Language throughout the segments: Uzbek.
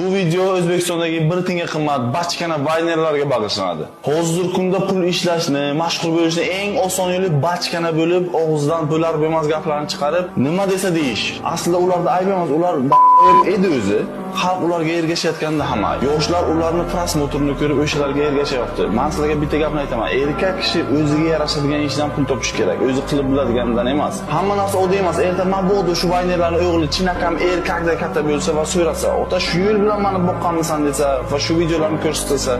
Bu video O'zbekistondagi bir tinga qimmat bachkana vaynerlarga bag'ishlanadi. Hozirgi kunda pul ishlashni, mashhur bo'lishni eng oson yo'li bachkana bo'lib, og'izdan bo'lar bo'lmas gaplarni chiqarib, nima desa deyish. Aslida ularda ayb emas, ular edi o'zi. Xalq ularga ergashayotganda hamma. Yoshlar ularni prosmotrini ko'rib o'shalarga ergashyapti. Men sizlarga bitta gapni aytaman. Erkak kishi o'ziga yarashadigan ishdan pul topish kerak. O'zi qilib biladiganidan emas. Hamma narsa oddiy emas. Erta mabodo shu vaynerlarning o'g'li chinakam erkakdek katta bo'lsa va so'rasa, "Ota, shu yo'l bilan meni boqqanmisan?" desa va shu videolarni ko'rsatsa,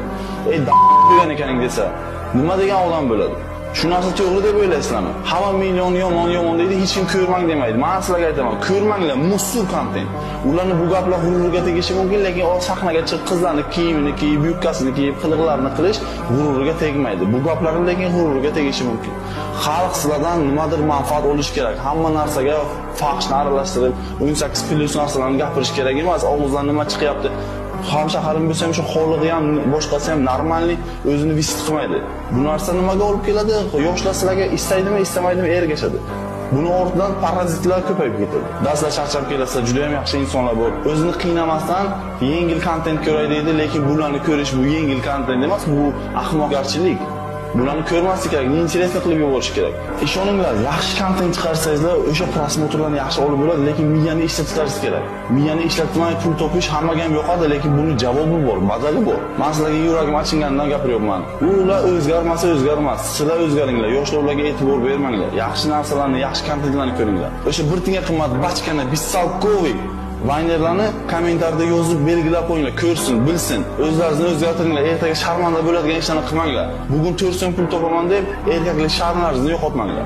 "Ey degan ekaning" desa, nima degan odam bo'ladi? Shu narsa to'g'ri deb o'ylaysizlarmi? Hamma million yomon deydi, hech kim ko'rmang demaydi. Men sizlarga aytaman, ko'rmanglar, musul kontent. Ularni bu gaplar g'ururga tegishi mumkin, lekin o sahnaga chiqib qizlarning kiyimini kiyib, yubkasini kiyib, qiliqlarini qilish g'ururga tegmaydi. Bu gaplar lekin g'ururga tegishi mumkin. Xalq sizlardan nimadir manfaat olish kerak. Hamma narsaga fahshni aralashtirib, 18+ narsalarni gapirish kerak emas. Og'izdan nima chiqyapti? Ham shaharim bo'lsa ham shu xoliqi ham boshqasi ham normallik o'zini visit qilmaydi. Bu narsa nimaga olib keladi? Yoshlar sizlarga istaydimi, istamaydimi ergashadi. Buni ortidan parazitlar ko'payib ketadi. Darslar charchab kelsa, juda ham yaxshi insonlar bor. O'zini qiynamasdan yengil kontent ko'ray deydi, lekin bularni ko'rish bu yengil kontent emas, bu ahmoqgarchilik. Bularni ko'rmaslik kerak, interesni qilib yuborish kerak. Ishoninglar, yaxshi kontent chiqarsangizlar, o'sha prosmotrlarni yaxshi olib bo'ladi, lekin miyani ishlatishingiz kerak. Miyani ishlatmay pul topish hammaga ham yoqadi, lekin buni javobi bor, badali bor. Men sizlarga yuragim achinganidan gapiryapman. Ular o'zgarmasa o'zgarmas. Sizlar o'zgaringlar, yoshlar ularga e'tibor bermanglar. Yaxshi narsalarni, yaxshi kontentlarni ko'ringlar. O'sha bir tinga qimmat bachkana bisalkovik vaynerlarni kommentariyada yozib belgilab qo'yinglar, ko'rsin, bilsin. O'zlaringizni o'zgartiringlar. Ertaga sharmanda bo'ladigan ishlarni qilmanglar. Bugun 4 so'm pul topaman deb erkaklik sharmlaringizni yo'qotmanglar.